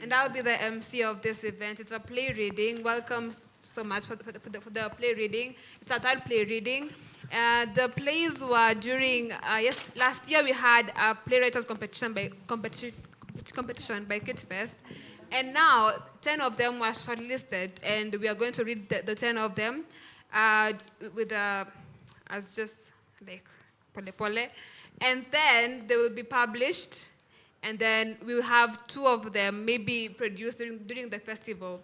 And I'll be the MC of this event. It's a play reading. Welcome so much for the play reading. It's a third play reading. The plays were during, last year we had a playwriters competition by KITFT. And now 10 of them were shortlisted, and we are going to read the 10 of them as just like pole pole. And then they will be published, and then we'll have 2 of them maybe produced during the festival.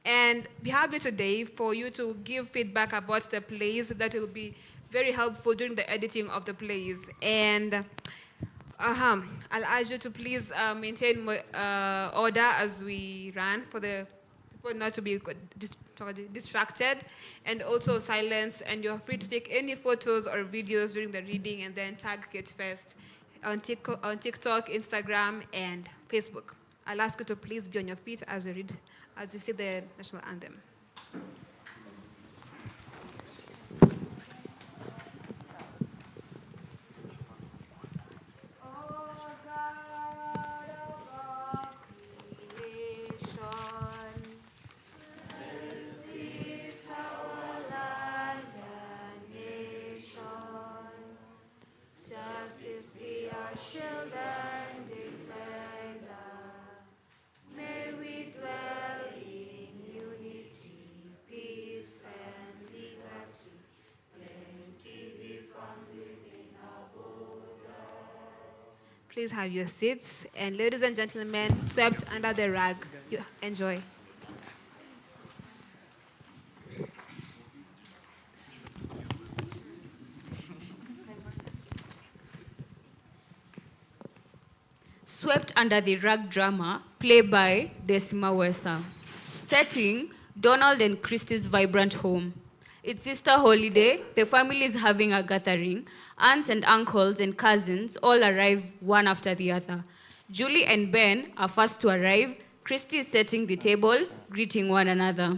And we have it today for you to give feedback about the plays. That will be very helpful during the editing of the plays. And I'll ask you to please maintain order as we run, for the people not to be distracted, and also silence. And you're free to take any photos or videos during the reading, and then tag KITFT on TikTok, Instagram, and Facebook. I'll ask you to please be on your feet as you see the national anthem. Please have your seats. And ladies and gentlemen, swept under the rug. You enjoy. Swept Under the Rug drama, played by Decima Wesa. Setting, Donald and Christy's vibrant home. It's Easter holiday, the family is having a gathering. Aunts and uncles and cousins all arrive one after the other. Julie and Ben are first to arrive. Christy is setting the table, greeting one another.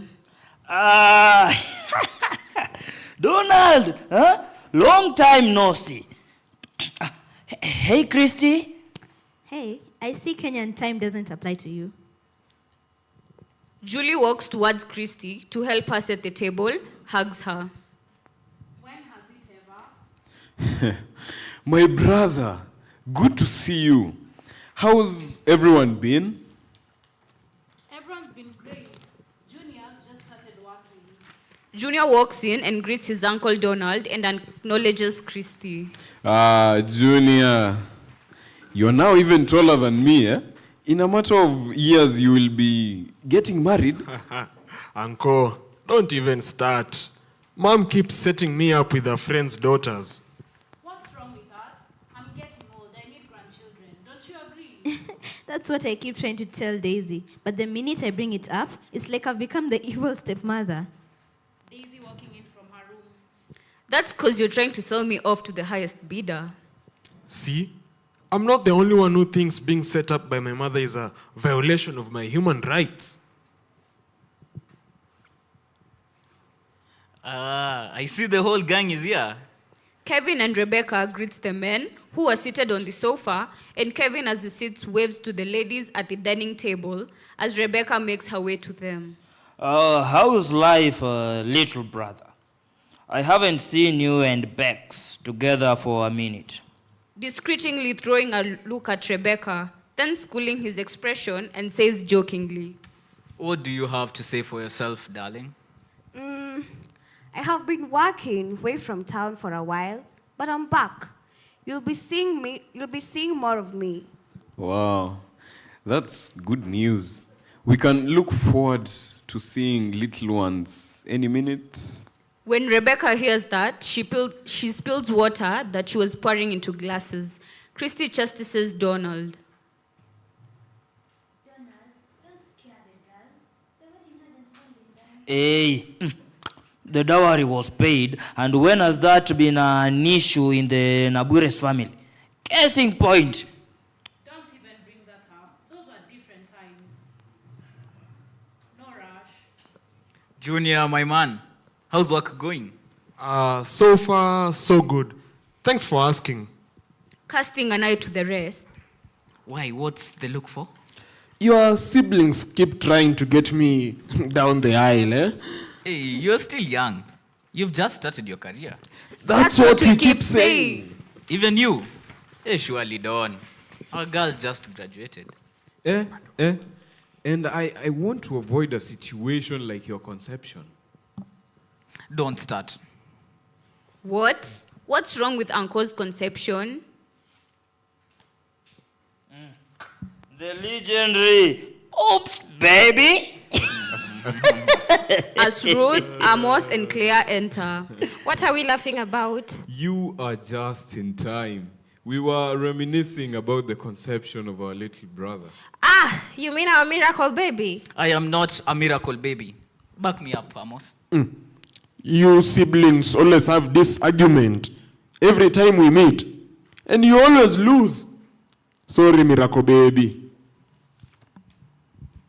Donald, huh? Long time no see. Hey, Christy. Hey, I see Kenyan time doesn't apply to you. Julie walks towards Christy to help her set the table, hugs her. When has it ever? My brother, good to see you. How's everyone been? Everyone's been great. Junior's just started working. Junior walks in and greets his uncle Donald and acknowledges Christy. Junior, you're now even taller than me, eh? In a matter of years, you will be getting married. Uncle, don't even start. Mom keeps setting me up with her friends' daughters. What's wrong with that? I'm getting old. I need grandchildren. Don't you agree? That's what I keep trying to tell Daisy. But the minute I bring it up, it's like I've become the evil stepmother. Daisy walking in from her room. That's because you're trying to sell me off to the highest bidder. See? I'm not the only one who thinks being set up by my mother is a violation of my human rights. I see the whole gang is here. Kevin and Rebecca greets the men who are seated on the sofa, and Kevin, as he sits, waves to the ladies at the dining table as Rebecca makes her way to them. How's life, little brother? I haven't seen you and Bex together for a minute. Discreetly throwing a look at Rebecca, then schooling his expression and says jokingly, What do you have to say for yourself, darling? I have been working away from town for a while, but I'm back. You'll be seeing more of me. Wow, that's good news. We can look forward to seeing little ones any minute. When Rebecca hears that, she spills water that she was pouring into glasses. Christy chastises Donald. Donald, don't scare the girl. The wedding hasn't Hey, ended. the dowry was paid, and when has that been an issue in the Nabure's family? Casing point. Don't even bring that up. Those were different times. No rush. Junior, my man, how's work going? So far, so good. Thanks for asking. Casting an eye to the rest. Why, what's the look for? Your siblings keep trying to get me down the aisle, eh? Hey, you're still young. You've just started your career. That's what we keep saying. Even you. Hey, surely Dawn. Our girl just graduated. And I want to avoid a situation like your conception. Don't start. What? What's wrong with Uncle's conception? The legendary Oops, baby. As Ruth, Amos, and Claire enter. What are we laughing about? You are just in time. We were reminiscing about the conception of our little brother. Ah, you mean our miracle baby? I am not a miracle baby. Back me up, Amos. You siblings always have this argument every time we meet. And you always lose. Sorry, miracle baby.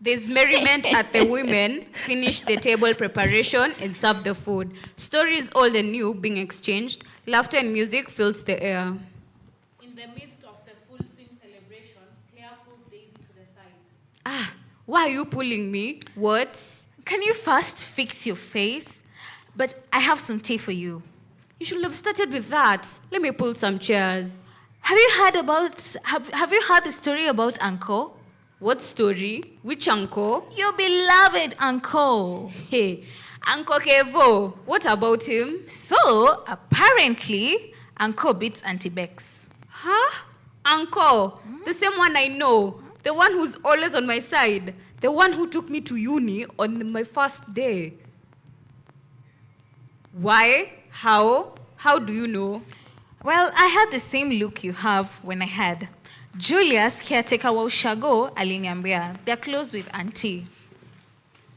There's merriment at the women, finish the table preparation, and serve the food. Stories old and new being exchanged. Laughter and music fills the air. In the midst of the full swing celebration, Claire pulls Daisy to the side. Ah, why are you pulling me? What? Can you first fix your face? But I have some tea for you. You should have started with that. Let me pull some chairs. Have you heard the story about Uncle? What story? Which uncle? Your beloved Uncle. Hey, Uncle Kevo. What about him? So, apparently, Uncle beats Auntie Bex. Huh? Uncle, the same one I know. The one who's always on my side. The one who took me to uni on my first day. Why? How? How do you know? Well, I had the same look you have when I had. Julius, caretaker wa ushago, aliniambia. They're close with Auntie.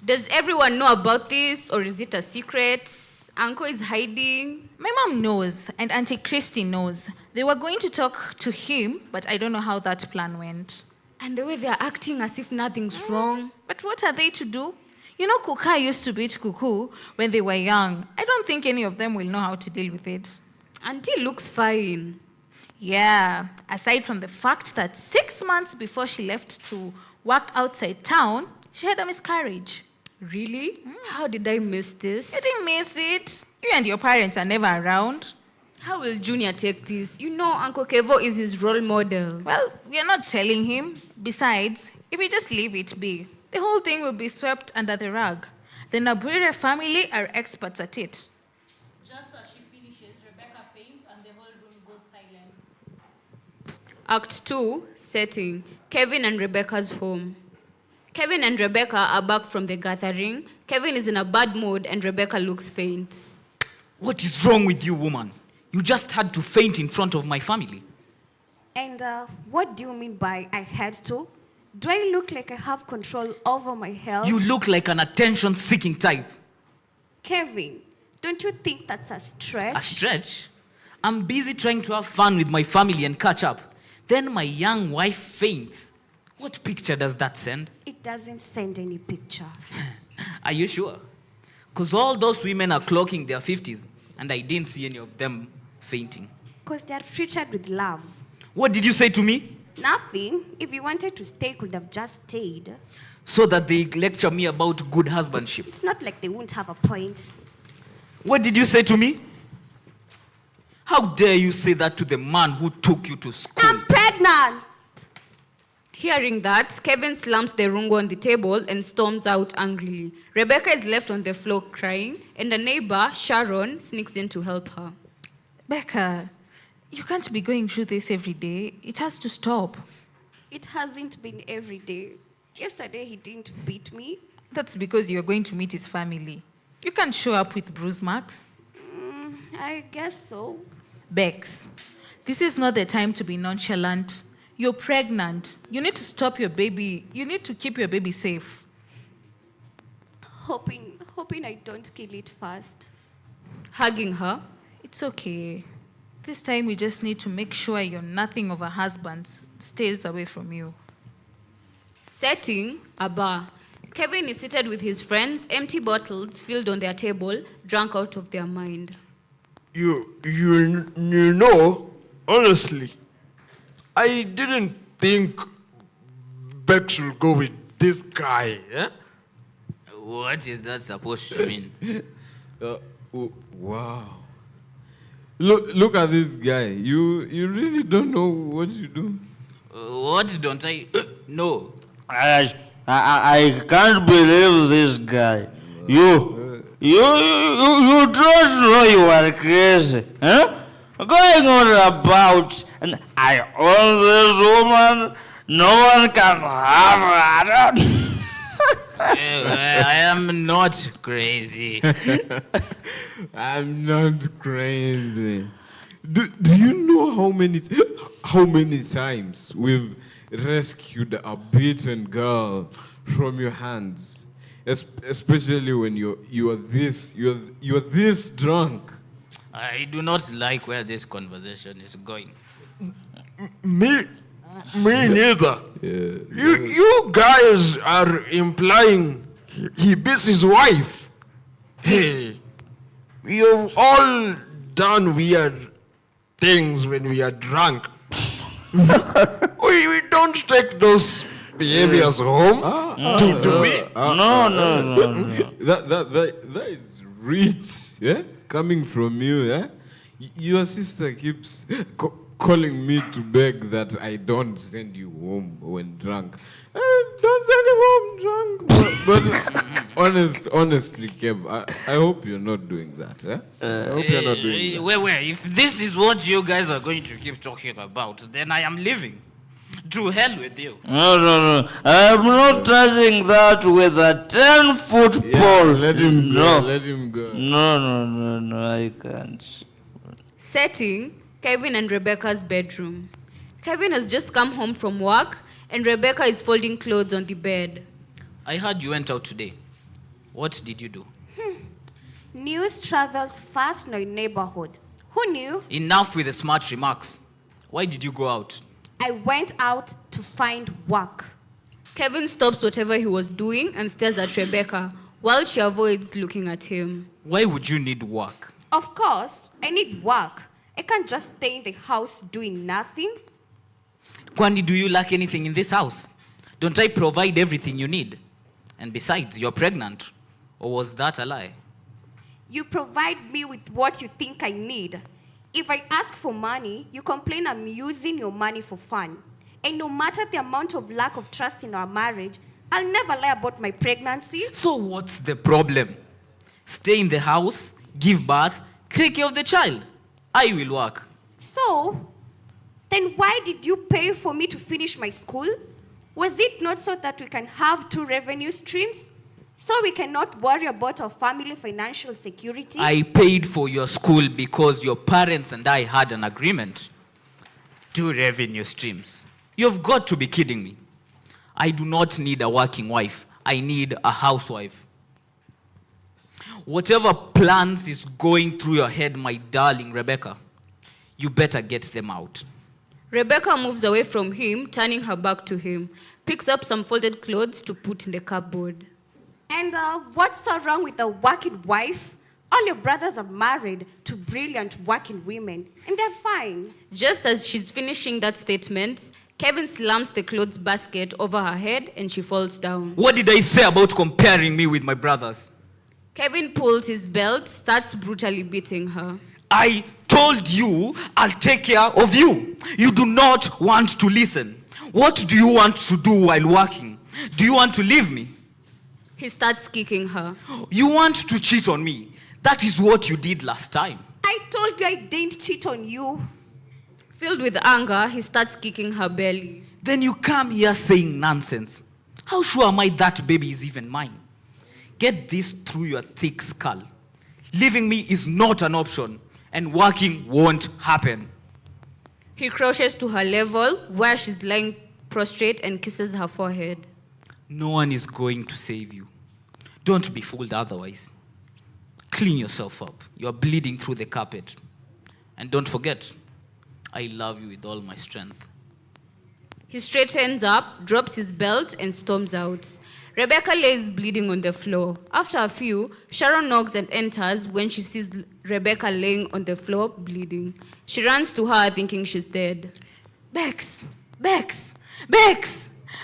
Does everyone know about this, or is it a secret? Uncle is hiding. My mom knows, and Auntie Christy knows. They were going to talk to him, but I don't know how that plan went. And the way they're acting as if nothing's wrong. But what are they to do? You know, Kuka used to beat Kuku when they were young. I don't think any of them will know how to deal with it. Auntie looks fine. Yeah, aside from the fact that 6 months before she left to work outside town, she had a miscarriage. Really? How did I miss this? You didn't miss it. You and your parents are never around. How will Junior take this? You know Uncle Kevo is his role model. Well, we're not telling him. Besides, if we just leave it be, the whole thing will be swept under the rug. The Nabwire family are experts at it. Just as she finishes, Rebecca faints and the whole room goes silent. Act 2, setting. Kevin and Rebecca's home. Kevin and Rebecca are back from the gathering. Kevin is in a bad mood and Rebecca looks faint. What is wrong with you, woman? You just had to faint in front of my family. And what do you mean by I had to? Do I look like I have control over my health? You look like an attention-seeking type. Kevin, don't you think that's a stretch? A stretch? I'm busy trying to have fun with my family and catch up. Then my young wife faints. What picture does that send? It doesn't send any picture. Are you sure? Because all those women are clocking their 50s, and I didn't see any of them fainting. Because they are treated with love. What did you say to me? Nothing. If you wanted to stay, could have just stayed. So that they lecture me about good husbandship. It's not like they won't have a point. What did you say to me? How dare you say that to the man who took you to school? I'm pregnant! Hearing that, Kevin slams the rungo on the table and storms out angrily. Rebecca is left on the floor crying, and a neighbor, Sharon, sneaks in to help her. Becca, you can't be going through this every day. It has to stop. It hasn't been every day. Yesterday he didn't beat me. That's because you're going to meet his family. You can't show up with bruise marks. I guess so. Bex, this is not the time to be nonchalant. You're pregnant. You need to stop your baby. You need to keep your baby safe. Hoping I don't kill it first. Hugging her. It's okay. This time we just need to make sure your nothing of a husband stays away from you. Setting, a bar. Kevin is seated with his friends, empty bottles filled on their table, drunk out of their mind. You know, honestly, I didn't think Bex will go with this guy. Eh? What is that supposed to mean? Wow. Look at this guy. You really don't know what you do. What don't I know? I can't believe this guy. You don't know you are crazy. Huh? Going on about, and I own this woman, no one can have her. I am not crazy. I'm not crazy. Do you know how many times we've rescued a beaten girl from your hands, especially when you are this drunk? I do not like where this conversation is going. Me neither. Yeah. You guys are implying he beats his wife. Hey, we have all done weird things when we are drunk. we don't take those behaviors home to me. No. That is rich, yeah? Coming from you, yeah? Your sister keeps calling me to beg that I don't send you home when drunk. Don't send him home drunk. But honestly, Kev, I hope you're not doing that. Eh? I hope you're not doing that. Wait, if this is what you guys are going to keep talking about, then I am leaving. To hell with you. No. I'm not touching that with a 10-foot pole. Let him No. go. Let him go. No, I can't. Setting Kevin and Rebecca's bedroom. Kevin has just come home from work and Rebecca is folding clothes on the bed. I heard you went out today. What did you do? News travels fast in our neighborhood. Who knew? Enough with the smart remarks. Why did you go out? I went out to find work. Kevin stops whatever he was doing and stares at Rebecca while she avoids looking at him. Why would you need work? Of course, I need work. I can't just stay in the house doing nothing. Kwani, do you lack anything in this house? Don't I provide everything you need? And besides, you're pregnant. Or was that a lie? You provide me with what you think I need. If I ask for money, you complain I'm using your money for fun. And no matter the amount of lack of trust in our marriage, I'll never lie about my pregnancy. So what's the problem? Stay in the house, give birth, take care of the child. I will work. So, then why did you pay for me to finish my school? Was it not so that we can have 2 revenue streams? So we cannot worry about our family financial security? I paid for your school because your parents and I had an agreement. 2 revenue streams. You've got to be kidding me. I do not need a working wife. I need a housewife. Whatever plans is going through your head, my darling Rebecca, you better get them out. Rebecca moves away from him, turning her back to him, picks up some folded clothes to put in the cupboard. And what's so wrong with a working wife? All your brothers are married to brilliant working women, and they're fine. Just as she's finishing that statement, Kevin slams the clothes basket over her head and she falls down. What did I say about comparing me with my brothers? Kevin pulls his belt, starts brutally beating her. I told you I'll take care of you. You do not want to listen. What do you want to do while working? Do you want to leave me? He starts kicking her. You want to cheat on me. That is what you did last time. I told you I didn't cheat on you. Filled with anger, he starts kicking her belly. Then you come here saying nonsense. How sure am I that baby is even mine? Get this through your thick skull. Leaving me is not an option, and working won't happen. He crouches to her level, where she's lying prostrate, and kisses her forehead. No one is going to save you. Don't be fooled otherwise. Clean yourself up. You're bleeding through the carpet. And don't forget, I love you with all my strength. He straightens up, drops his belt, and storms out. Rebecca lays bleeding on the floor. After a few, Sharon knocks and enters when she sees Rebecca laying on the floor, bleeding. She runs to her, thinking she's dead. Bex,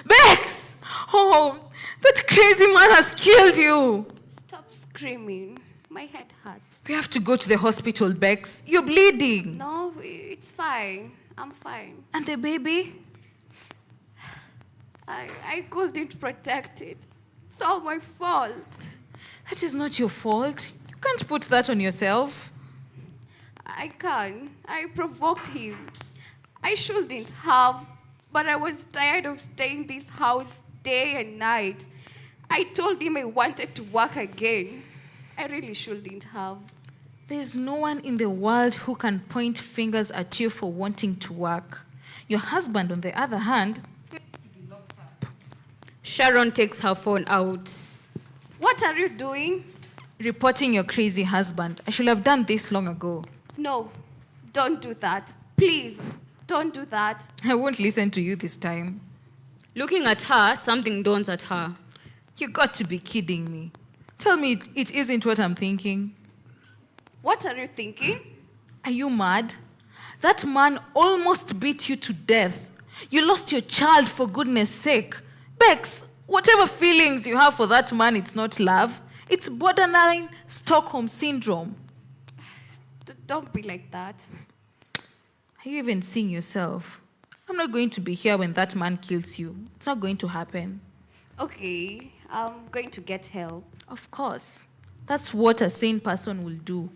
Bex! Oh, that crazy man has killed you. Stop screaming. My head hurts. We have to go to the hospital, Bex. You're bleeding. No, it's fine. I'm fine. And the baby? I couldn't protect it. It's all my fault. That is not your fault. You can't put that on yourself. I can. I provoked him. I shouldn't have, but I was tired of staying in this house day and night. I told him I wanted to work again. I really shouldn't have. There's no one in the world who can point fingers at you for wanting to work. Your husband, on the other hand, Sharon takes her phone out. What are you doing? reporting your crazy husband. I should have done this long ago. No, don't do that. Please, don't do that. I won't listen to you this time. Looking at her, something dawns at her. You got to be kidding me. Tell me it isn't what I'm thinking. What are you thinking? Are you mad? That man almost beat you to death. You lost your child, for goodness sake. Bex, whatever feelings you have for that man, it's not love. It's borderline Stockholm syndrome. Don't be like that. Are you even seeing yourself? I'm not going to be here when that man kills you. It's not going to happen. Okay, I'm going to get help. Of course. That's what a sane person will do.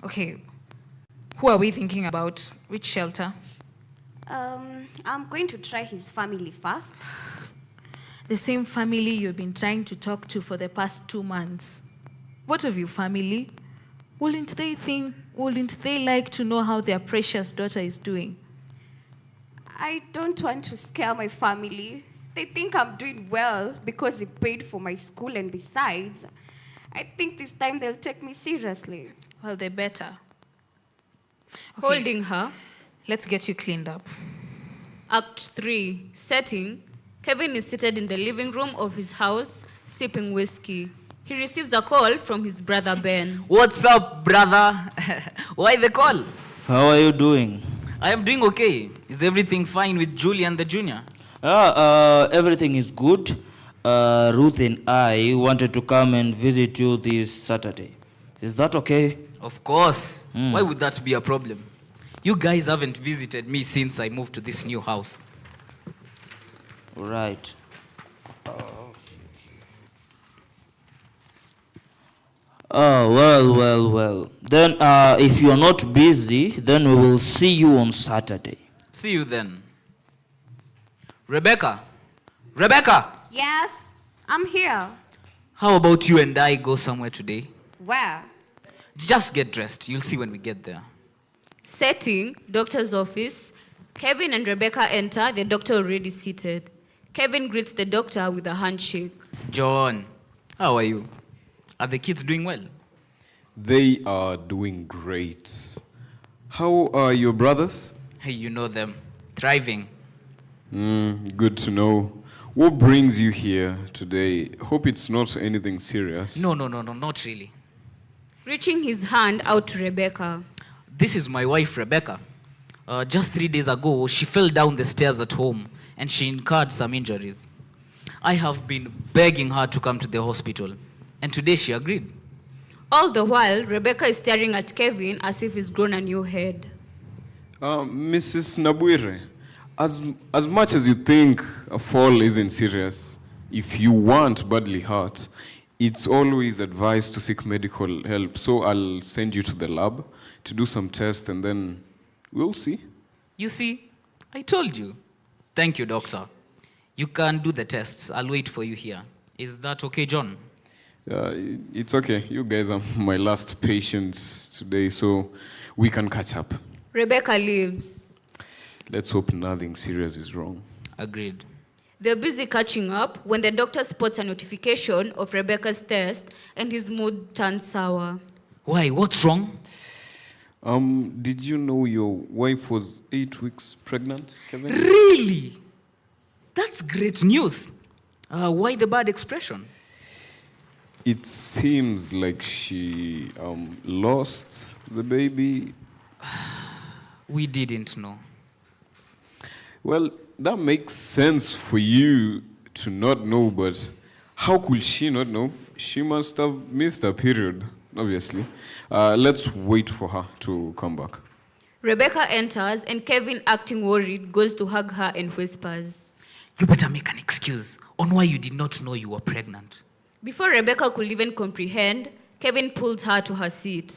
Okay, who are we thinking about? Which shelter? I'm going to try his family first. The same family you've been trying to talk to for the past 2 months. What of your family? Wouldn't they like to know how their precious daughter is doing? I don't want to scare my family. They think I'm doing well because he paid for my school, and besides, I think this time they'll take me seriously. Well, they better. Okay. Holding her. Let's get you cleaned up. Act 3. Setting. Kevin is seated in the living room of his house, sipping whiskey. He receives a call from his brother Ben. What's up, brother? Why the call? How are you doing? I am doing okay. Is everything fine with Julie and the junior? Everything is good. Ruth and I wanted to come and visit you this Saturday. Is that okay? Of course. Why would that be a problem? You guys haven't visited me since I moved to this new house. Right. Well. Then, if you're not busy, then we will see you on Saturday. See you then. Rebecca! Yes, I'm here. How about you and I go somewhere today? Where? Just get dressed. You'll see when we get there. Setting. Doctor's office. Kevin and Rebecca enter, the doctor already seated. Kevin greets the doctor with a handshake. John, how are you? Are the kids doing well? They are doing great. How are your brothers? Hey, you know them. Thriving. Good to know. What brings you here today? Hope it's not anything serious. No, not really. Reaching his hand out to Rebecca. This is my wife, Rebecca. Just 3 days ago, she fell down the stairs at home and she incurred some injuries. I have been begging her to come to the hospital, and today she agreed. All the while, Rebecca is staring at Kevin as if he's grown a new head. Mrs. Nabwire, as much as you think a fall isn't serious, if you weren't badly hurt, it's always advised to seek medical help. So I'll send you to the lab to do some tests, and then we'll see. You see, I told you. Thank you, doctor. You can do the tests. I'll wait for you here. Is that okay, John? It's okay. You guys are my last patients today, so we can catch up. Rebecca leaves. Let's hope nothing serious is wrong. Agreed. They're busy catching up when the doctor spots a notification of Rebecca's test and his mood turns sour. Why? What's wrong? Did you know your wife was 8 weeks pregnant, Kevin? Really? That's great news. Why the bad expression? It seems like she lost the baby. We didn't know. Well, that makes sense for you to not know, but how could she not know? She must have missed her period, obviously. Let's wait for her to come back. Rebecca enters and Kevin, acting worried, goes to hug her and whispers. You better make an excuse on why you did not know you were pregnant. Before Rebecca could even comprehend, Kevin pulled her to her seat.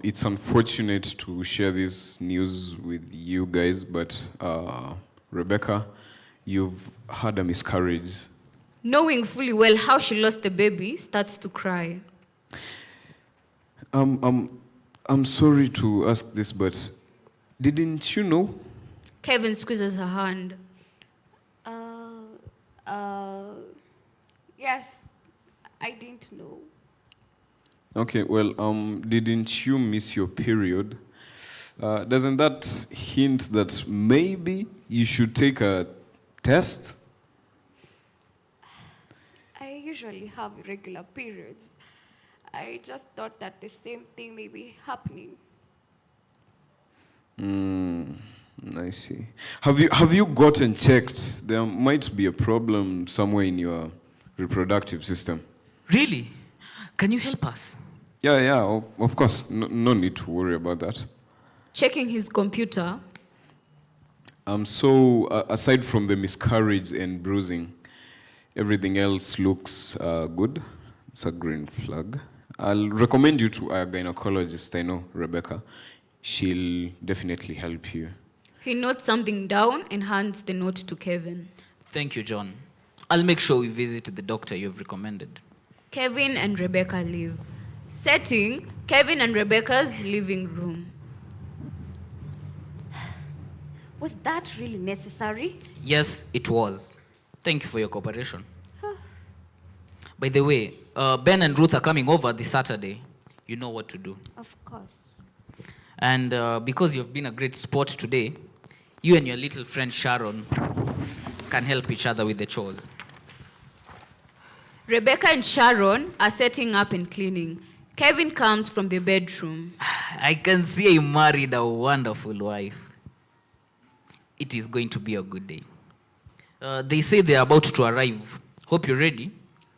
It's unfortunate to share this news with you guys, but Rebecca, you've had a miscarriage. Knowing fully well how she lost the baby, starts to cry. I'm sorry to ask this, but didn't you know? Kevin squeezes her hand. Yes, I didn't know. Okay, well, didn't you miss your period? Doesn't that hint that maybe you should take a test? I usually have irregular periods. I just thought that the same thing may be happening. I see. Have you gotten checked? There might be a problem somewhere in your reproductive system. Really? Can you help us? Yeah, of course. No need to worry about that. Checking his computer. So aside from the miscarriage and bruising, everything else looks good. It's a green flag. I'll recommend you to a gynecologist. I know, Rebecca. She'll definitely help you. He notes something down and hands the note to Kevin. Thank you, John. I'll make sure we visit the doctor you've recommended. Kevin and Rebecca leave. Setting, Kevin and Rebecca's living room. Was that really necessary? Yes, it was. Thank you for your cooperation. By the way, Ben and Ruth are coming over this Saturday. You know what to do. Of course. And because you've been a great sport today, you and your little friend Sharon can help each other with the chores. Rebecca and Sharon are setting up and cleaning. Kevin comes from the bedroom. I can see you married a wonderful wife. It is going to be a good day. They say they're about to arrive. Hope you're ready.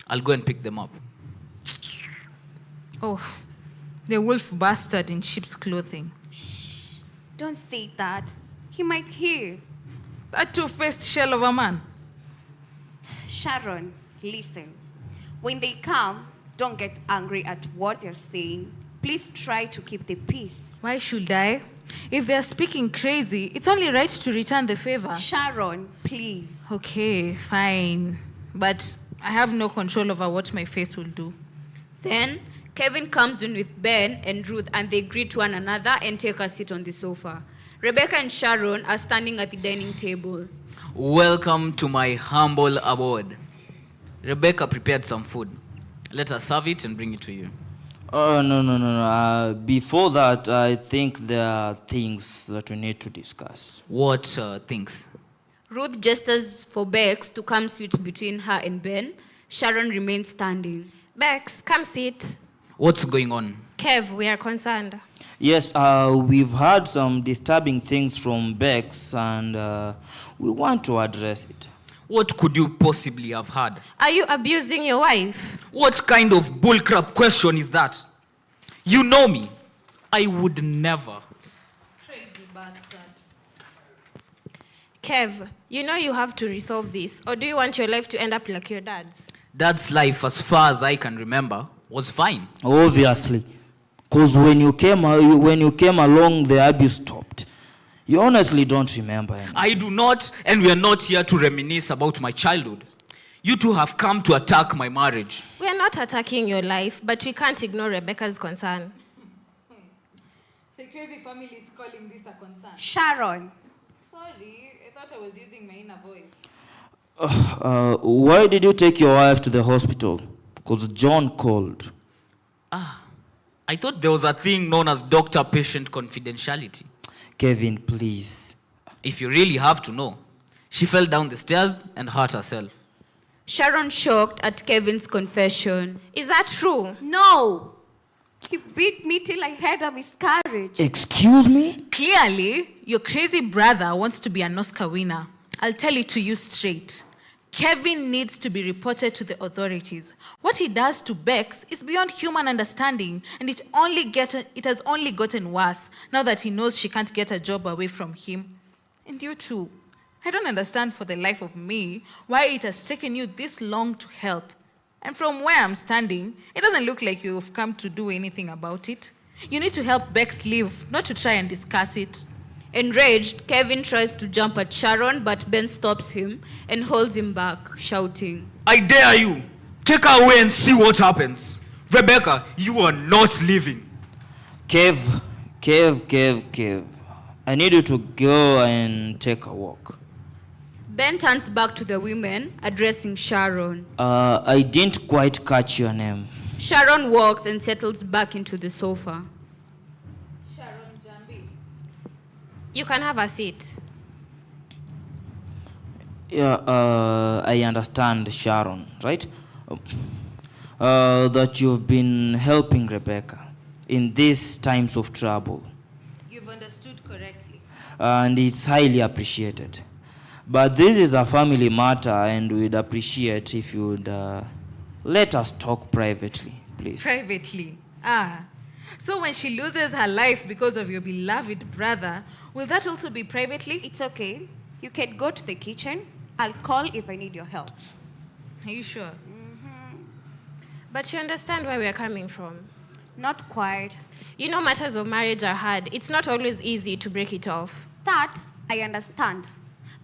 I'll go and pick them up. Oh, the wolf bastard in sheep's clothing. Shh. Don't say that. He might hear. That two-faced shell of a man. Sharon, listen. When they come, don't get angry at what they're saying. Please try to keep the peace. Why should I? If they're speaking crazy, it's only right to return the favor. Sharon, please. Okay, fine. But I have no control over what my face will do. Then, Kevin comes in with Ben and Ruth and they greet one another and take a seat on the sofa. Rebecca and Sharon are standing at the dining table. Welcome to my humble abode. Rebecca prepared some food. Let her serve it and bring it to you. Oh, no. Before that, I think there are things that we need to discuss. What things? Ruth gestures for Bex to come sit between her and Ben. Sharon remains standing. Bex, come sit. What's going on? Kev, we are concerned. Yes, we've heard some disturbing things from Bex, and we want to address it. What could you possibly have heard? Are you abusing your wife? What kind of bullcrap question is that? You know me. I would never. Crazy bastard. Kev, you know you have to resolve this, or do you want your life to end up like your dad's? Dad's life, as far as I can remember, was fine. Obviously, because when you came along, the abuse stopped. You honestly don't remember anything. I do not, and we are not here to reminisce about my childhood. You two have come to attack my marriage. We are not attacking your life, but we can't ignore Rebecca's concern. The crazy family is calling this a concern. Sharon. Sorry, I thought I was using my inner voice. Why did you take your wife to the hospital? Because John called. I thought there was a thing known as doctor-patient confidentiality. Kevin, please. If you really have to know, she fell down the stairs and hurt herself. Sharon shocked at Kevin's confession. Is that true? No. He beat me till I had a miscarriage. Excuse me? Clearly, your crazy brother wants to be an Oscar winner. I'll tell it to you straight. Kevin needs to be reported to the authorities. What he does to Bex is beyond human understanding, and it has only gotten worse now that he knows she can't get a job away from him. And you too. I don't understand for the life of me why it has taken you this long to help. And from where I'm standing, it doesn't look like you've come to do anything about it. You need to help Bex leave, not to try and discuss it. Enraged, Kevin tries to jump at Sharon, but Ben stops him and holds him back, shouting, I dare you. Take her away and see what happens. Rebecca, you are not leaving. Kev. I need you to go and take a walk. Ben turns back to the women, addressing Sharon. I didn't quite catch your name. Sharon walks and settles back into the sofa. Sharon Jambi. You can have a seat. Yeah, I understand, Sharon, right? That you've been helping Rebecca in these times of trouble. You've understood correctly. And it's highly appreciated. But this is a family matter, and we'd appreciate if you'd let us talk privately, please. Privately? So when she loses her life because of your beloved brother, will that also be privately? It's okay. You can go to the kitchen. I'll call if I need your help. Are you sure? But you understand where we're coming from. Not quite. You know, matters of marriage are hard. It's not always easy to break it off. That I understand.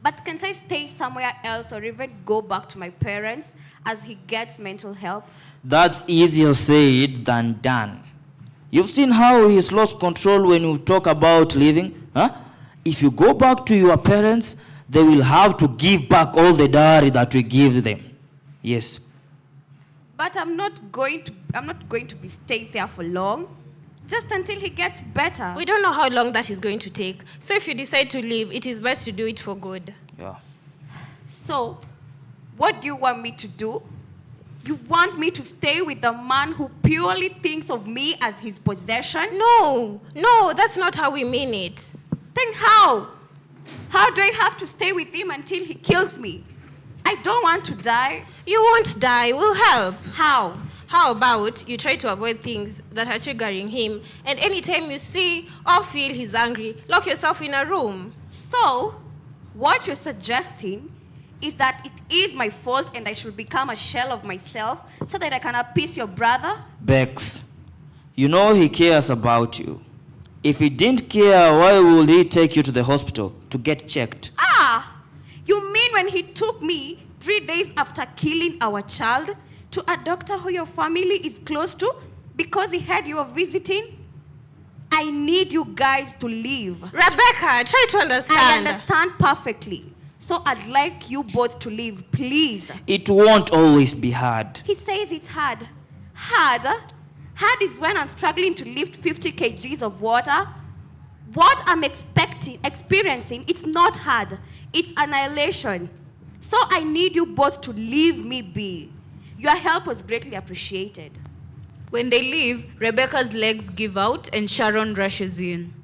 But can't I stay somewhere else or even go back to my parents as he gets mental help? That's easier said than done. You've seen how he's lost control when you talk about leaving, huh? If you go back to your parents, they will have to give back all the dowry that we give them. Yes. But I'm not going to be staying there for long. Just until he gets better. We don't know how long that is going to take. So if you decide to leave, it is best to do it for good. Yeah. So, what do you want me to do? You want me to stay with a man who purely thinks of me as his possession? No, that's not how we mean it. Then how? How do I have to stay with him until he kills me? I don't want to die. You won't die. We'll help. How? How about you try to avoid things that are triggering him, and anytime you see or feel he's angry, lock yourself in a room. So, what you're suggesting is that it is my fault and I should become a shell of myself so that I can appease your brother? Bex, you know he cares about you. If he didn't care, why would he take you to the hospital to get checked? You mean when he took me 3 days after killing our child to a doctor who your family is close to because he heard you were visiting? I need you guys to leave. Rebecca, try to understand. I understand perfectly. So I'd like you both to leave, please. It won't always be hard. He says it's hard. Hard? Hard is when I'm struggling to lift 50 kgs of water. What I'm experiencing, it's not hard. It's annihilation. So I need you both to leave me be. Your help was greatly appreciated. When they leave, Rebecca's legs give out and Sharon rushes in.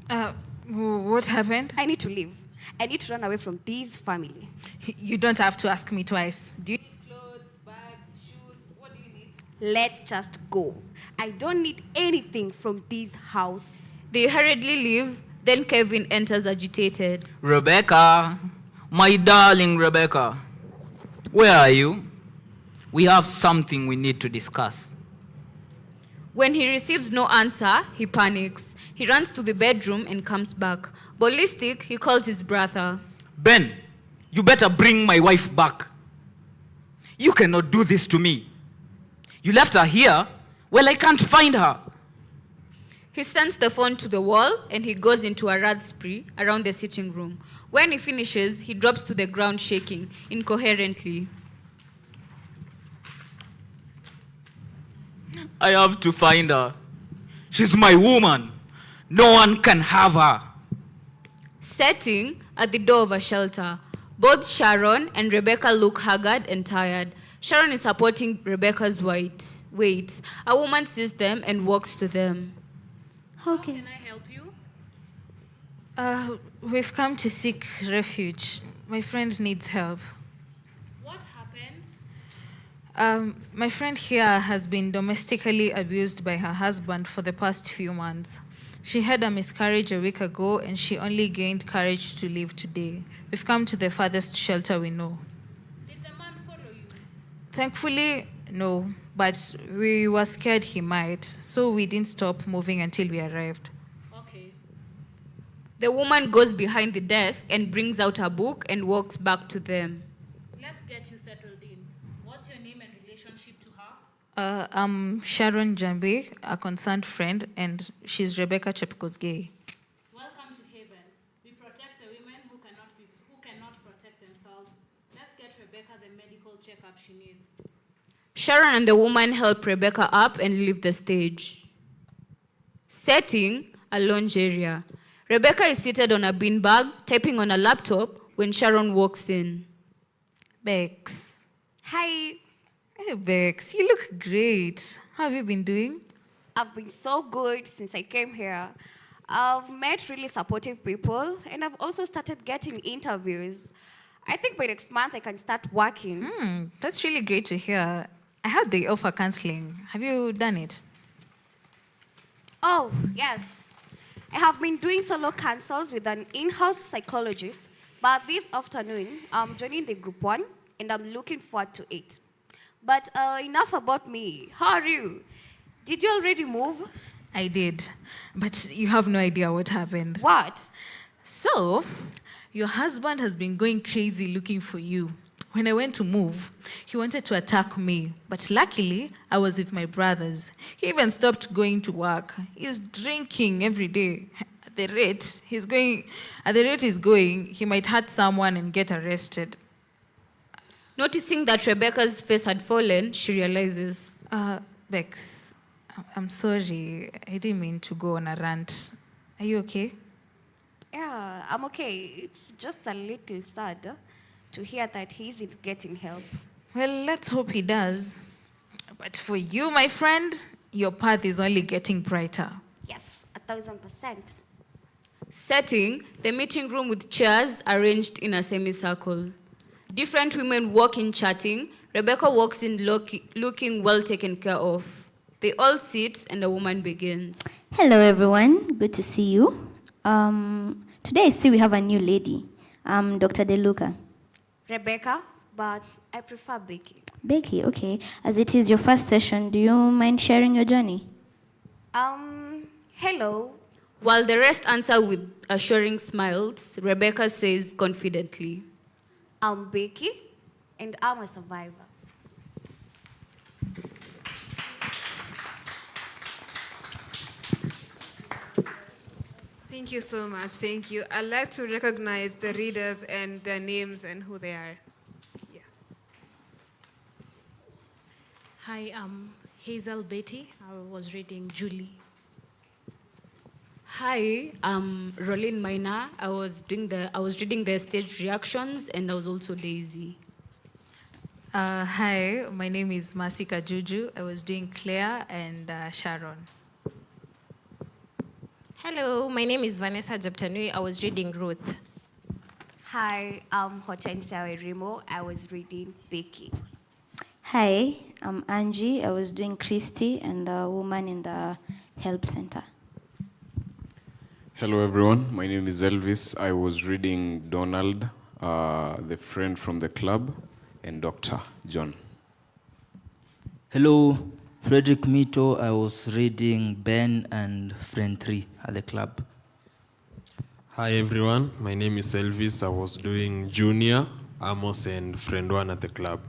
What happened? I need to leave. I need to run away from this family. You don't have to ask me twice. Do you need clothes, bags, shoes? What do you need? Let's just go. I don't need anything from this house. They hurriedly leave. Then Kevin enters agitated. Rebecca, my darling Rebecca, where are you? We have something we need to discuss. When he receives no answer, he panics. He runs to the bedroom and comes back. Ballistic, he calls his brother. Ben, you better bring my wife back. You cannot do this to me. You left her here? Well, I can't find her. He sends the phone to the wall and he goes into a rat spree around the sitting room. When he finishes, he drops to the ground shaking incoherently. I have to find her. She's my woman. No one can have her. Sitting at the door of a shelter, Both Sharon and Rebecca look haggard and tired. Sharon is supporting Rebecca's weight. A woman sees them and walks to them. How can I help you? We've come to seek refuge. My friend needs help. What happened? My friend here has been domestically abused by her husband for the past few months. She had a miscarriage a week ago and she only gained courage to leave today. We've come to the farthest shelter we know. Did the man follow you? Thankfully, no, but we were scared he might, so we didn't stop moving until we arrived. Okay. The woman goes behind the desk and brings out a book and walks back to them. Let's get you settled in. What's your name and relationship to her? I'm Sharon Jambi, a concerned friend, and she's Rebecca Chepko's gay. Welcome to Haven. We protect the women who cannot protect themselves. Let's get Rebecca the medical checkup she needs. Sharon and the woman help Rebecca up and leave the stage. Setting, a lounge area. Rebecca is seated on a beanbag, typing on a laptop when Sharon walks in. Bex. Hi. Hey, Bex, you look great. How have you been doing? I've been so good since I came here. I've met really supportive people, and I've also started getting interviews. I think by next month I can start working. That's really great to hear. I heard they offer counseling. Have you done it? Oh, yes. I have been doing solo consults with an in-house psychologist, but this afternoon I'm joining the group 1, and I'm looking forward to it. But enough about me. How are you? Did you already move? I did, but you have no idea what happened. What? So, your husband has been going crazy looking for you. When I went to move, he wanted to attack me, but luckily, I was with my brothers. He even stopped going to work. He's drinking every day. At the rate he's going, he might hurt someone and get arrested. Noticing that Rebecca's face had fallen, she realizes. Bex, I'm sorry. I didn't mean to go on a rant. Are you okay? Yeah, I'm okay. It's just a little sad to hear that he isn't getting help. Well, let's hope he does. But for you, my friend, your path is only getting brighter. Yes, 1,000%. Setting, the meeting room with chairs arranged in a semicircle. Different women walk in chatting. Rebecca walks in looking well taken care of. They all sit and the woman begins. Hello, everyone. Good to see you. Today I see we have a new lady. Dr. DeLuca. Rebecca, but I prefer Becky. Becky, okay. As it is your first session, do you mind sharing your journey? Hello. While the rest answer with assuring smiles, Rebecca says confidently, I'm Becky, and I'm a survivor. Thank you so much. Thank you. I'd like to recognize the readers and their names and who they are. Yeah. Hi, I'm Hazel Betty. I was reading Julie. Hi, I'm Rolene Minor. I was reading the stage reactions and I was also Daisy. Hi, my name is Masika Juju. I was doing Claire and Sharon. Hello, my name is Vanessa Jeptanui. I was reading Ruth. Hi, I'm Hortensia Werimo. I was reading Becky. Hi, I'm Angie. I was doing Christy and a woman in the help center. Hello, everyone. My name is Elvis. I was reading Donald, the friend from the club, and Dr. John. Hello, Frederick Mito. I was reading Ben and Friend 3 at the club. Hi, everyone. My name is Elvis. I was doing Junior, Amos, and Friend 1 at the club.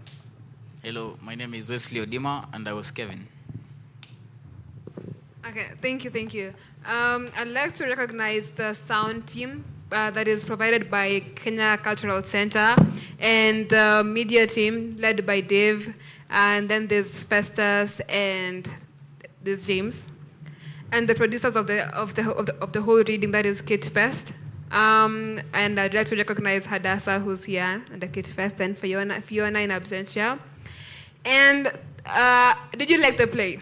Hello, my name is Wesley Odima, and I was Kevin. Okay, thank you. I'd like to recognize the sound team that is provided by Kenya Cultural Center and the media team led by Dave, and then there's Festus and there's James, and the producers of the whole reading, that is KITFT. And I'd like to recognize Hadassah, who's here, and the KITFT, and Fiona in absentia. And did you like the play?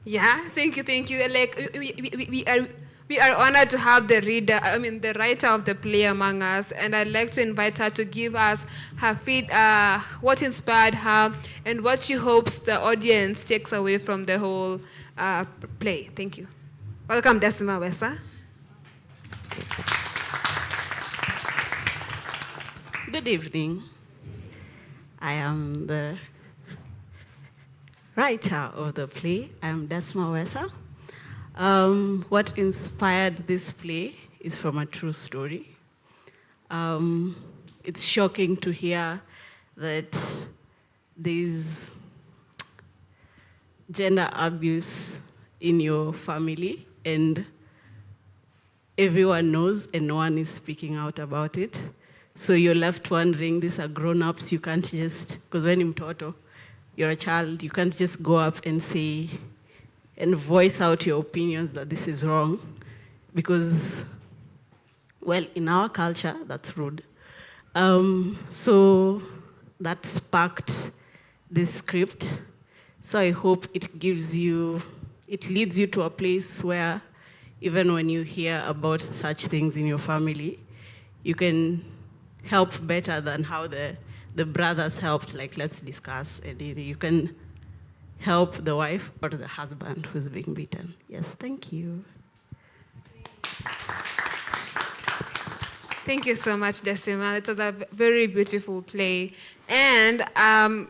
Yeah, thank you. Like we are honored to have the writer of the play among us, and I'd like to invite her to give us her what inspired her and what she hopes the audience takes away from the whole play. Thank you. Welcome, Decima Wesa. Good evening. I am the writer of the play. I'm Decima Wesa. What inspired this play is from a true story. It's shocking to hear that there's gender abuse in your family and everyone knows and no one is speaking out about it. So you're left wondering, these are grown-ups, you can't just, because when you're mtoto, you're a child, you can't just go up and say, and voice out your opinions that this is wrong. Because, well, in our culture, that's rude. So that sparked this script. So I hope it leads you to a place where even when you hear about such things in your family, you can help better than how the brothers helped, like let's discuss, and you can help the wife or the husband who's being beaten. Yes, thank you. Thank you so much, Decima. It was a very beautiful play. And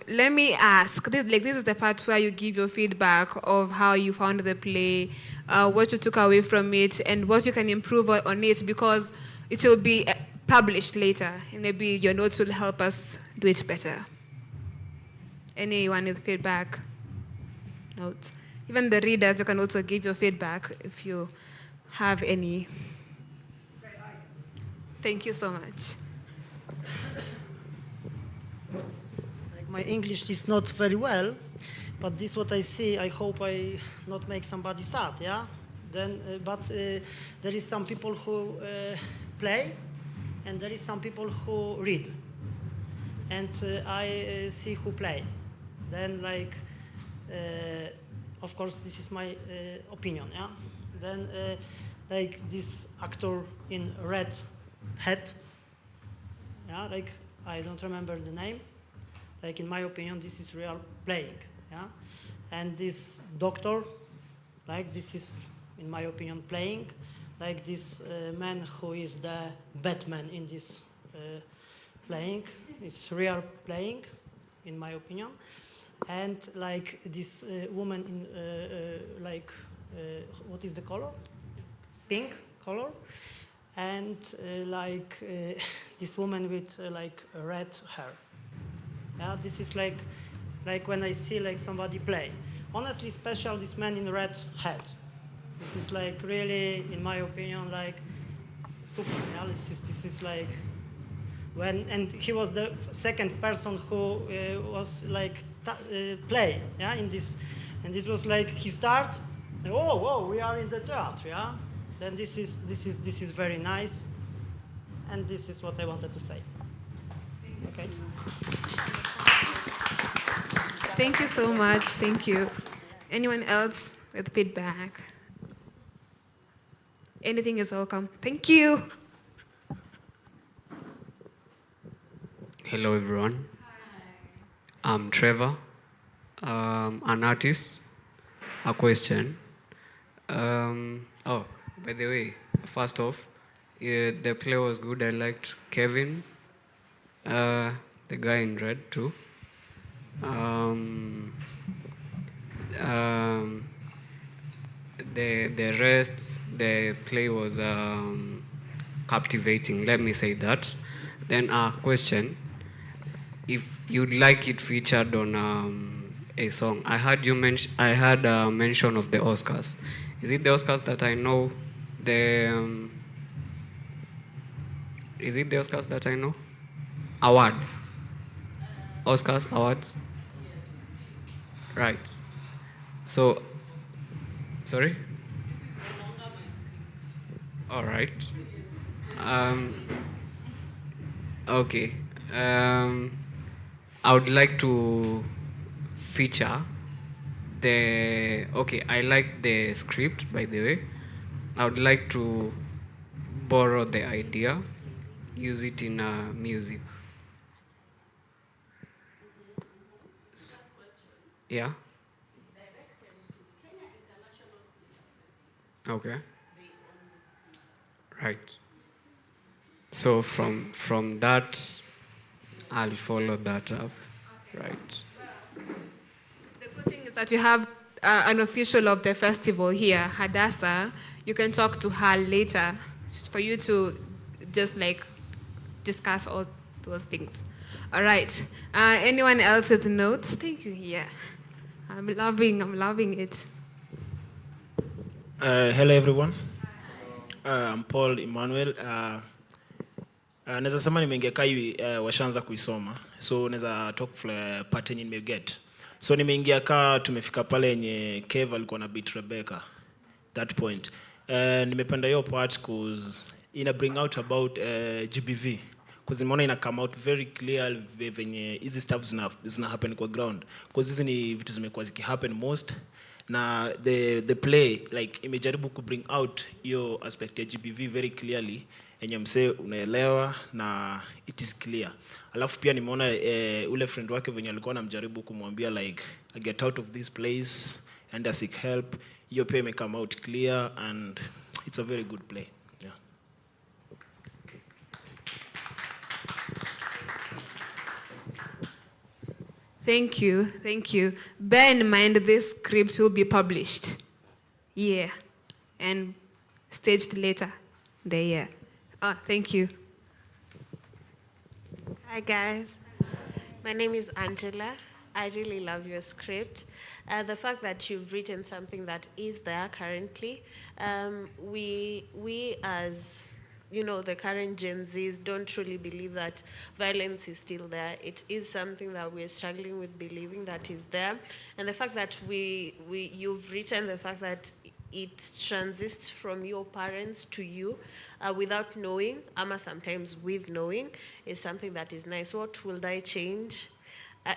let me ask, this is the part where you give your feedback of how you found the play, what you took away from it, and what you can improve on it, because it will be published later, and maybe your notes will help us do it better. Anyone with feedback? Notes? Even the readers, you can also give your feedback if you have any. Thank you so much. Like my English is not very well, but this what I see, I hope I not make somebody sad, yeah? Then, but there is some people who play, and there is some people who read. And I see who play. Then like, of course, this is my opinion, yeah? Then like this actor in red hat, yeah, like I don't remember the name. Like in my opinion, this is real playing, yeah. And this doctor, like this is, in my opinion, playing. Like this man who is the Batman in this playing, it's real playing, in my opinion. And like this woman in like what is the color? Pink color. And like this woman with like red hair. Yeah, this is like when I see like somebody play. Honestly, special this man in red hat. This is like really, in my opinion, like super. Yeah, this is like when, and he was the second person who was like play, yeah, in this, and it was like he start. Oh, we are in the theater, yeah. Then this is very nice, and this is what I wanted to say. Okay. Thank you so much. Thank you. Anyone else with feedback? Anything is welcome. Thank you. Hello, everyone. I'm Trevor, an artist. A question. Oh, by the way, first off, the play was good. I liked Kevin, the guy in red too. The rest, the play was captivating. Let me say that. Then a question: if you'd like it featured on a song, I heard you mention. I heard a mention of the Oscars. Is it the Oscars that I know? Is it the Oscars that I know? Award. Oscars, awards. Right. So, sorry? All right. Okay. I would like to feature I like the script, by the way. I would like to borrow the idea, use it in music. Yeah. Okay. Right. So from that, I'll follow that up. Right. The good thing is that you have an official of the festival here, Hadassah. You can talk to her later for you to just like discuss all those things. All right. Anyone else with notes? Thank you. Yeah. I'm loving it. Hello everyone. I'm Paul Emmanuel. Naweza sema nimeingia kai washaanza kuisoma. So naweza talk for pattern nimeget. So nimeingia tumefika pale yenye Kev alikuwa na beat Rebecca. That point. Nimependa hiyo part cause ina bring out about GBV. Cause nimeona ina come out very clear venye hizi stuff zina happen kwa ground. Cause hizi ni vitu zimekuwa ziki happen most. Na the play like imejaribu ku bring out hiyo aspect ya GBV very clearly yenye msee unaelewa na it is clear. Alafu pia nimeona ule friend wake venye alikuwa anamjaribu kumwambia like I get out of this place and I seek help. Hiyo pia come out clear and it's a very good play. Yeah. Thank you. Bear in mind this script will be published. Yeah. And staged later the year. Oh, thank you. Hi guys, my name is Angela. I really love your script. The fact that you've written something that is there currently, we as the current Gen Zs don't truly believe that violence is still there. It is something that we're struggling with believing that is there. And the fact that you've written the fact that it transits from your parents to you without knowing, ama sometimes with knowing, is something that is nice. What will I change?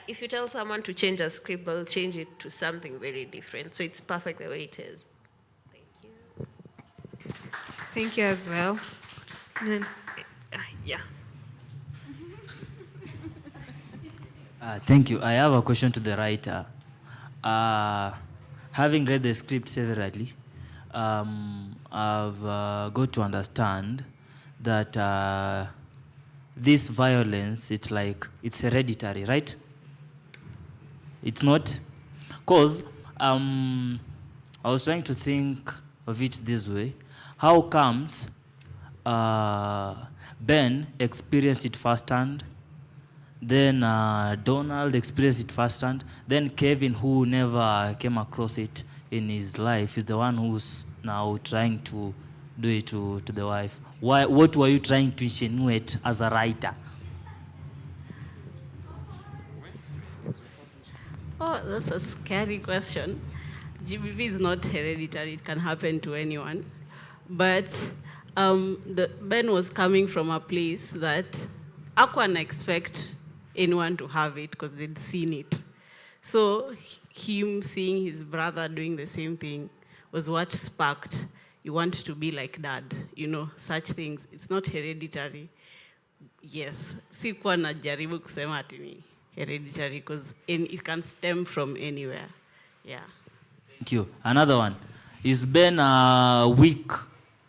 If you tell someone to change a script, they'll change it to something very different. So it's perfect the way it is. Thank you. Thank you as well. Yeah. Thank you. I have a question to the writer. Having read the script severally, I've got to understand that this violence, it's hereditary, right? It's not? Because I was trying to think of it this way. How comes Ben experienced it firsthand, then Donald experienced it firsthand, then Kevin, who never came across it in his life, is the one who's now trying to do it to the wife. What were you trying to insinuate as a writer? Oh, that's a scary question. GBV is not hereditary. It can happen to anyone. But Ben was coming from a place that I couldn't expect anyone to have it because they'd seen it. So him seeing his brother doing the same thing was what sparked, you want to be like dad, such things. It's not hereditary. Yes, sikuwa najaribu kusema ati ni hereditary because it can stem from anywhere. Yeah. Thank you. Another one. Is Ben a weak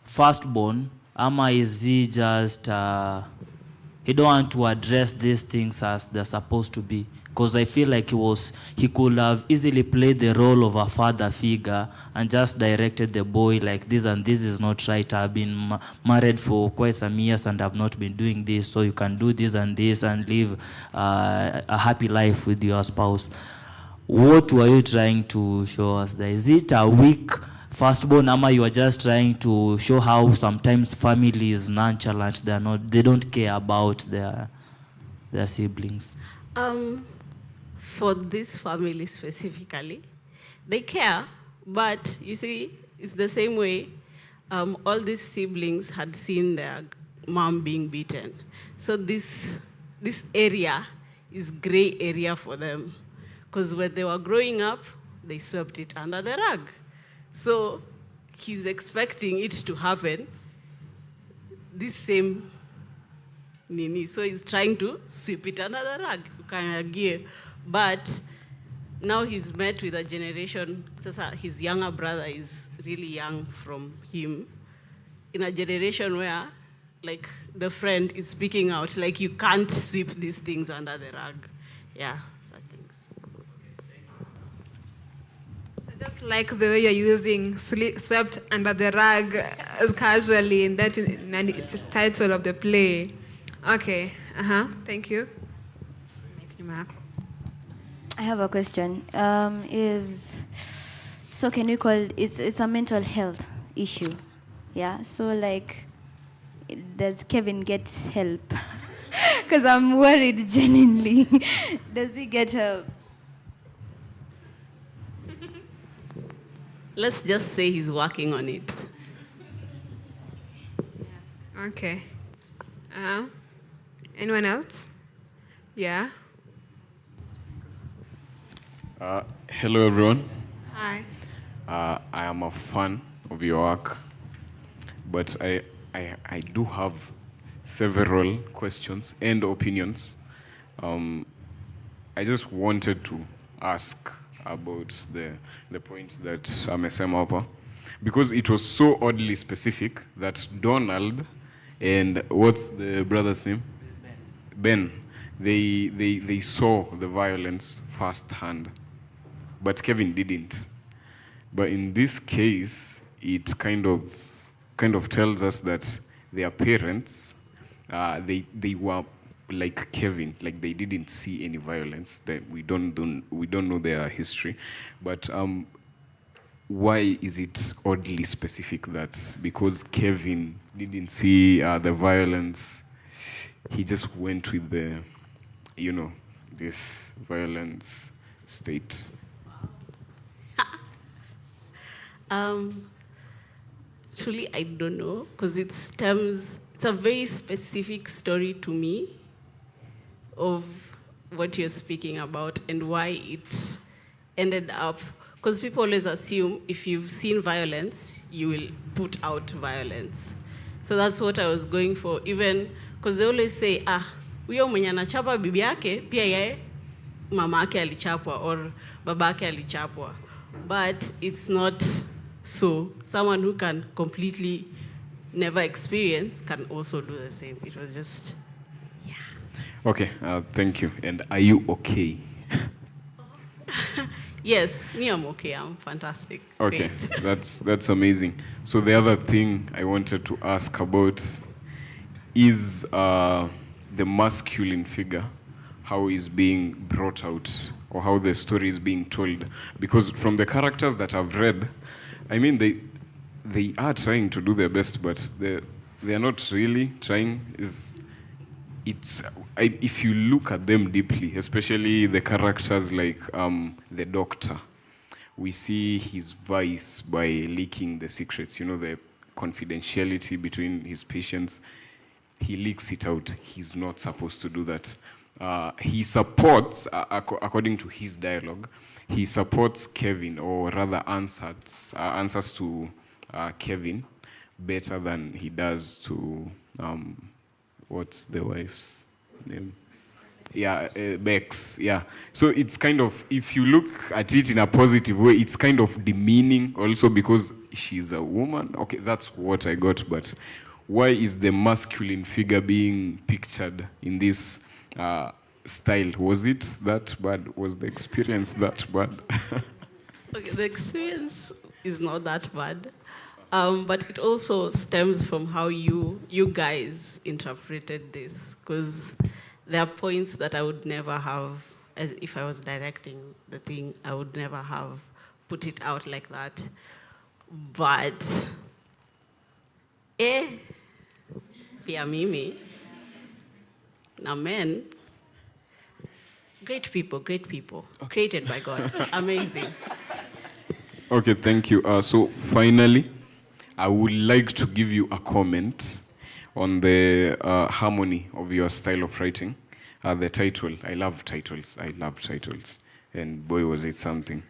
firstborn? Ama is he just, he don't want to address these things as they're supposed to be? Because I feel like he could have easily played the role of a father figure and just directed the boy like this and this is not right. I've been married for quite some years and I've not been doing this, so you can do this and live a happy life with your spouse. What were you trying to show us there? Is it a weak firstborn, ama you are just trying to show how sometimes family is nonchalant, they don't care about their siblings? For this family specifically, they care, but you see, it's the same way all these siblings had seen their mom being beaten. So this area is gray area for them. Because when they were growing up, they swept it under the rug. So he's expecting it to happen, this same nini. So he's trying to sweep it under the rug, but now he's met with a generation, his younger brother is really young from him, in a generation where like the friend is speaking out, like you can't sweep these things under the rug. Yeah, such things. I just like the way you're using swept under the rug casually, and it's the title of the play. Okay, thank you. I have a question. So can we call it's a mental health issue? Yeah. So like, does Kevin get help? Because I'm worried genuinely. Does he get help? Let's just say he's working on it. Okay. Anyone else? Yeah. Hello, everyone. Hi. I am a fan of your work, but I do have several questions and opinions. I just wanted to ask about the point that amesema hapa, because it was so oddly specific that Donald and what's the brother's name? Ben. They saw the violence firsthand, but Kevin didn't. But in this case, it kind of tells us that their parents, they were like Kevin, like they didn't see any violence. That we don't know their history, but why is it oddly specific that because Kevin didn't see the violence, he just went with the, this violence state? Truly, I don't know, because it's a very specific story to me of what you're speaking about and why it ended up, because people always assume if you've seen violence, you will put out violence. So that's what I was going for, even because they always say, huyo mwenye anachapa bibi yake, pia yeye mama yake alichapwa or baba yake alichapwa. But it's not so. Someone who can completely never experience can also do the same. It was just, yeah. Okay, thank you. And are you okay? Yes, me, I'm okay. I'm fantastic. Okay, Great. that's amazing. So the other thing I wanted to ask about is the masculine figure, how is being brought out, or how the story is being told. Because from the characters that I've read, I mean, they are trying to do their best, but they are not really trying. If you look at them deeply, especially the characters like the doctor, we see his vice by leaking the secrets, the confidentiality between his patients. He leaks it out. He's not supposed to do that. He supports, according to his dialogue, he supports Kevin, or rather answers to Kevin better than he does to, what's the wife's name? Yeah, Bex, yeah. So it's kind of, if you look at it in a positive way, it's kind of demeaning also because she's a woman. Okay, that's what I got, but why is the masculine figure being pictured in this style? Was it that bad? Was the experience that bad? Okay, the experience is not that bad, but it also stems from how you guys interpreted this, because there are points that I would never have, as if I was directing the thing, I would never have put it out like that. But, pia mimi, na men, great people, created by God, amazing. Okay, thank you. So finally, I would like to give you a comment on the harmony of your style of writing. The title, I love titles. And boy, was it something.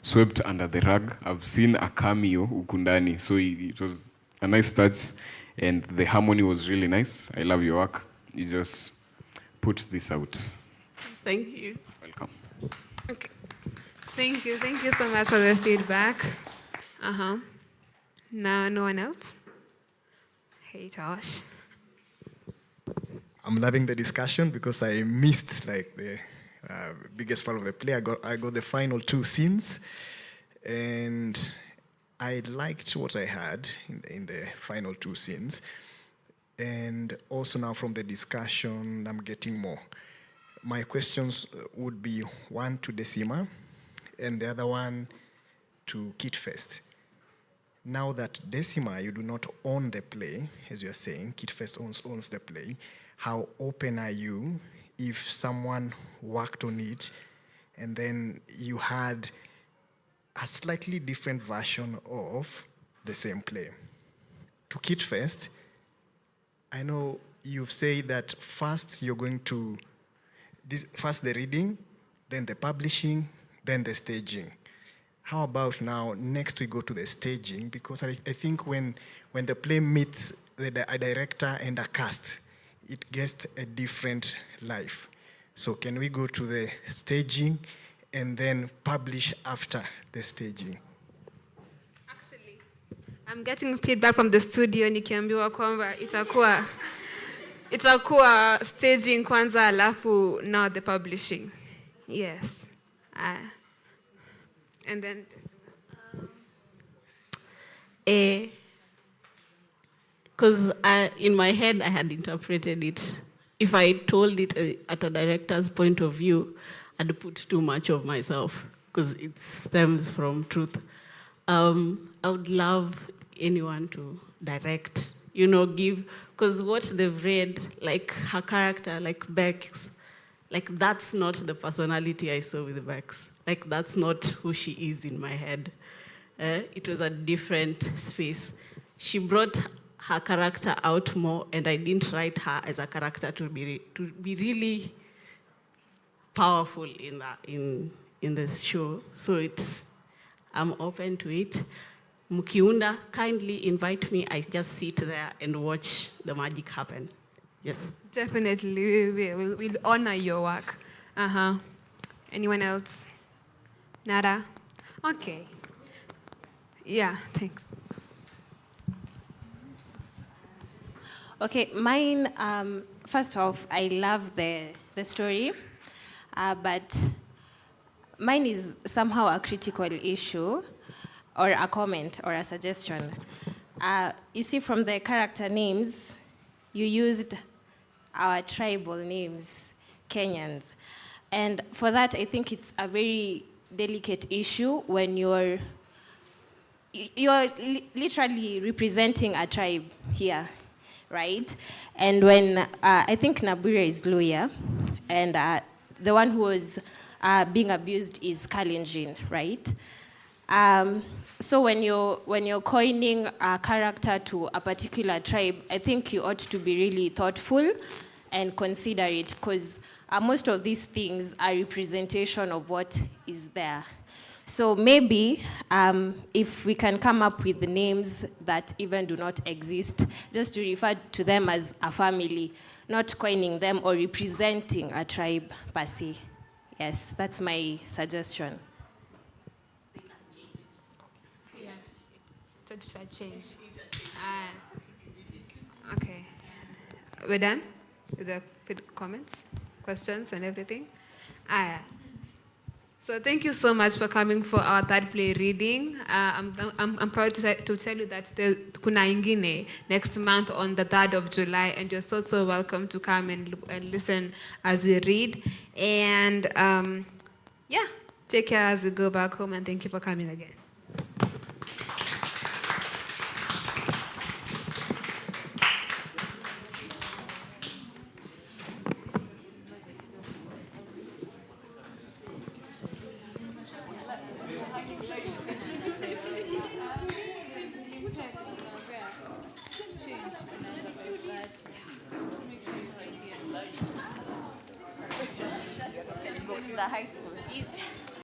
Swept Under the Rug. I've seen a cameo, Ukundani, so it was a nice touch, and the harmony was really nice. I love your work. You just put this out. Thank you. Welcome. Okay. Thank you so much for the feedback. Now, no one else? Hey, Josh. I'm loving the discussion because I missed like the biggest part of the play. I got the final 2 scenes, and I liked what I had in the final 2 scenes. And also now from the discussion, I'm getting more. My questions would be one to Decima, and the other one to KITFT. Now that Decima, you do not own the play, as you're saying, KITFT owns the play, how open are you if someone worked on it and then you had a slightly different version of the same play? To KITFT, I know you've said that first you're going to, first the reading, then the publishing, then the staging. How about now, next we go to the staging, because I think when the play meets a director and a cast, it gets a different life. So can we go to the staging and then publish after the staging? Actually, I'm getting feedback from the studio nikiambiwa kwamba itakuwa staging kwanza alafu now the publishing. Yes. And then because in my head I had interpreted it. If I told it at a director's point of view, I'd put too much of myself because it stems from truth. I would love anyone to direct, give, because what they've read, like her character, like Bex, like that's not the personality I saw with Bex. Like that's not who she is in my head. It was a different space. She brought her character out more, and I didn't write her as a character to be really powerful in the show. So I'm open to it. Mukiunda, kindly invite me. I just sit there and watch the magic happen. Yes. Definitely, we'll honor your work. Anyone else? Nada? Okay. Yeah, thanks. Okay, mine, first off, I love the story, but mine is somehow a critical issue or a comment or a suggestion. You see, from the character names, you used our tribal names, Kenyans. And for that, I think it's a very delicate issue when you're literally representing a tribe here, right? And when, I think Nabure is Luya, and the one who was being abused is Kalenjin, right? So when you're coining a character to a particular tribe, I think you ought to be really thoughtful and considerate, because most of these things are representation of what is there. So maybe if we can come up with the names that even do not exist, just to refer to them as a family, not coining them or representing a tribe per se. Yes, that's my suggestion. Change. Okay. We're done with the comments, questions, and everything? So thank you so much for coming for our third play reading. I'm proud to tell you that kuna ingine next month on the 3rd of July, and you're so welcome to come and listen as we read. And yeah, take care as you go back home, and thank you for coming again. Change. the high school.